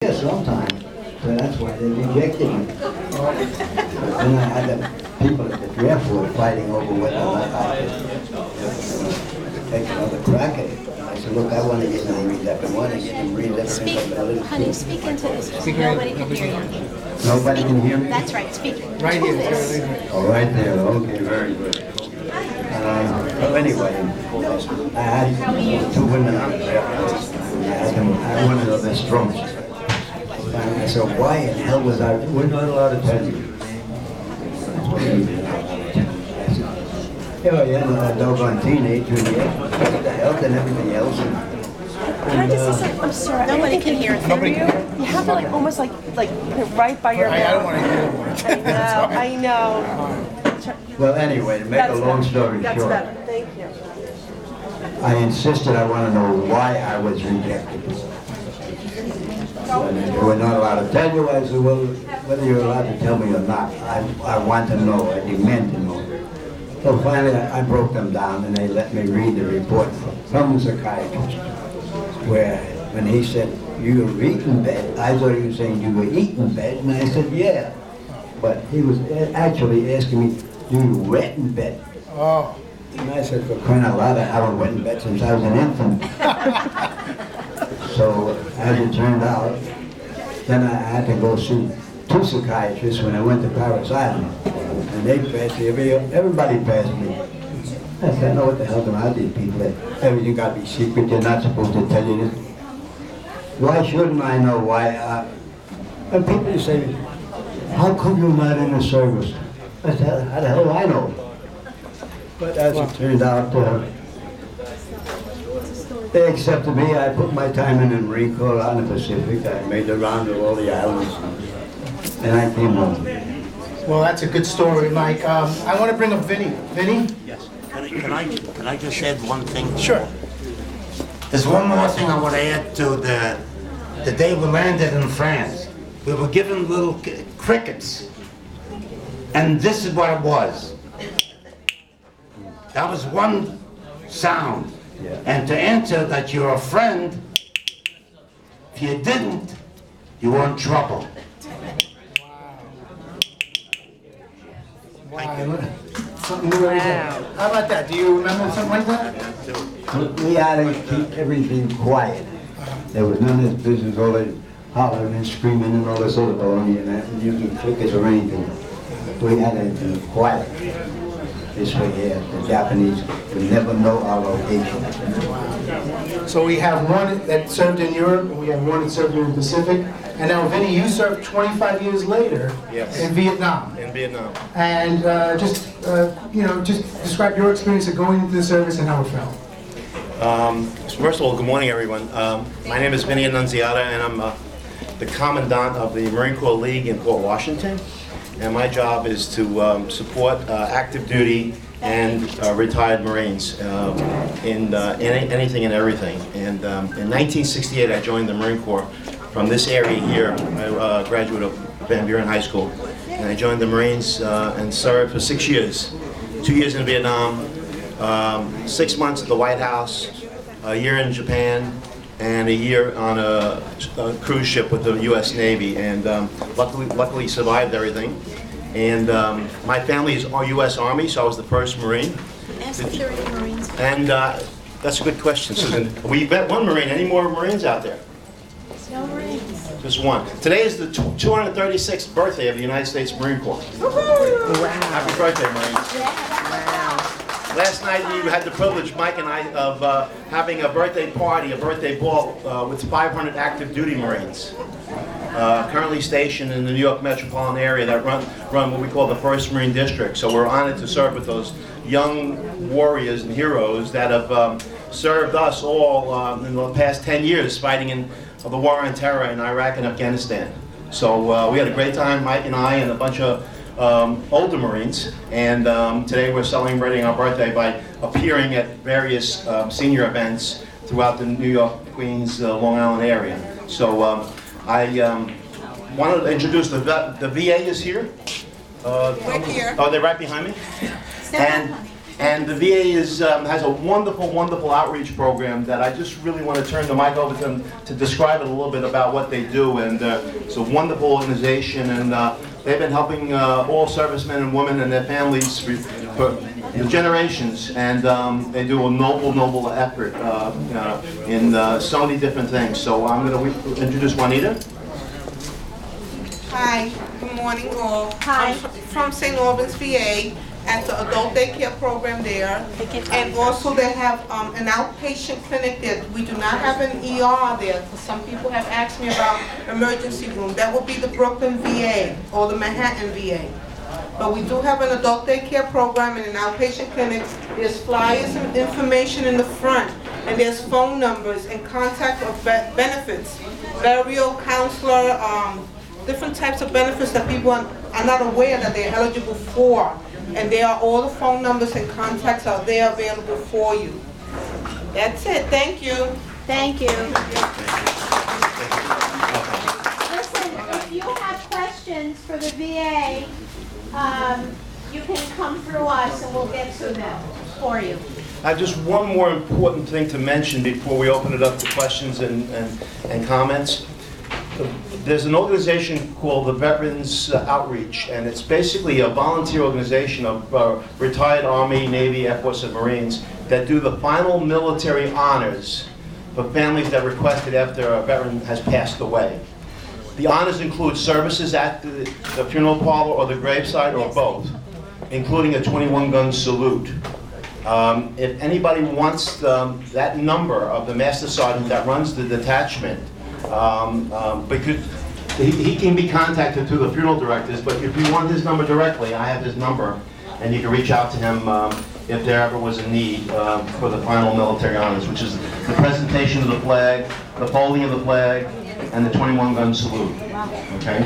Yeah, sometimes. So that's why they rejected me. Then I had the people at the draft board fighting over whether or not I could take another crack at it. I said, look, I want to get them read that. I want to get them read that. Honey, speak into this. Nobody can hear you. Nobody can hear me? That's right, speak. Right here. Oh, right there. Okay, very good. Well, anyway, I had two women on the draft board. I wanted to know their strong. I said, why in hell was I? We're not allowed to tell you. Yeah, yeah, a doggone teenager, yeah. The health and everything else. Can I just say something? I'm sorry. Nobody can hear Nobody you. can. You have to almost like put it right by your I don't want mouth. to hear it. I know. Well, anyway, to make a long story That's short, better. Thank you. I insisted I want to know why I was rejected. They were not allowed to tell you. I said, well, whether you're allowed to tell me or not, I want to know. I demand to know. So finally, I broke them down, and they let me read the report from the psychiatrist, where when he said, you were eating bed, I thought he was saying you were eating bed, and I said, yeah. But he was actually asking me, you were wet in bed. Oh. And I said, for crying out loud, I haven't wet in bed since I was an infant. So, as it turned out, then I had to go see two psychiatrists when I went to Paris Island. And they passed me, everybody passed me. I said, no, what the hell do I these people? Everything got to be secret, you're not supposed to tell you this. Why shouldn't I know why? And people say, how come you're not in the service? I said, how the hell do I know? But as it turned out, they accepted me. I put my time in the Marine Corps out in the Pacific. I made the round of all the islands, and I came home. Well, that's a good story, Mike. I want to bring up Vinny. Vinny? Yes. Can I just add one thing? Sure. There's one more thing I want to add to the day we landed in France. We were given little crickets, and this is what it was. That was one sound. Yeah. And to answer that you're a friend, if you didn't, you were in trouble. Wow. Something new every day. How about that? Do you remember something like that? We had to keep everything quiet. There was none of this business, all that hollering and screaming and all this other baloney and using clickers or anything. We had to be quiet. This way here, the Japanese would never know our location. So we have one that served in Europe, and we have one that served in the Pacific. And now, Vinny, you served 25 years later in Vietnam. In Vietnam. And just describe your experience of going into the service and how it felt. First of all, good morning, everyone. My name is Vinny Annunziata, and I'm the Commandant of the Marine Corps League in Port Washington. And my job is to support active duty and retired Marines in anything and everything. And in 1968, I joined the Marine Corps from this area here. I graduated of Van Buren High School. And I joined the Marines and served for 6 years. 2 years in Vietnam, 6 months at the White House, a year in Japan, and a year on a cruise ship with the U.S. Navy, and luckily survived everything. And my family is U.S. Army, so I was the first Marine. Ask if there are any Marines. And that's a good question, Susan. We bet one Marine. Any more Marines out there? No Marines. Just one. Today is the 236th birthday of the United States Marine Corps. Happy birthday, Marines. Last night we had the privilege, Mike and I, of having a birthday party, a birthday ball with 500 active duty Marines. Currently stationed in the New York metropolitan area that run what we call the 1st Marine District. So we're honored to serve with those young warriors and heroes that have served us all in the past 10 years fighting in the war on terror in Iraq and Afghanistan. So we had a great time, Mike and I and a bunch of older Marines, and today we're celebrating our birthday by appearing at various senior events throughout the New York, Queens, Long Island area. So I wanted to introduce the VA is here. Right here. Oh, they're right behind me. And And the VA has a wonderful, wonderful outreach program that I just really want to turn the mic over to them to describe it a little bit about what they do. And it's a wonderful organization, and they've been helping all servicemen and women and their families for generations. And they do a noble, noble effort in so many different things. So I'm going to introduce Juanita. Hi, good morning all. Hi. I'm from St. Albans, VA, at the adult daycare program there. And also they have an outpatient clinic there. We do not have an ER there, because some people have asked me about emergency room. That would be the Brooklyn VA or the Manhattan VA. But we do have an adult daycare program and an outpatient clinic. There's flyers and information in the front, and there's phone numbers and contact of benefits, burial counselor, different types of benefits that people are not aware that they're eligible for. And there are all the phone numbers and contacts are there available for you. That's it. Thank you. Thank you. Listen, if you have questions for the VA, you can come through us and we'll get to them for you. I have just one more important thing to mention before we open it up to questions and comments. There's an organization called the Veterans Outreach, and it's basically a volunteer organization of retired Army, Navy, Air Force, and Marines that do the final military honors for families that request it after a veteran has passed away. The honors include services at the funeral parlor or the graveside or both, including a 21-gun salute. If anybody wants that number of the Master Sergeant that runs the detachment, because he can be contacted through the funeral directors, but if you want his number directly, I have his number, and you can reach out to him if there ever was a need for the final military honors, which is the presentation of the flag, the folding of the flag, and the 21-gun salute. Okay?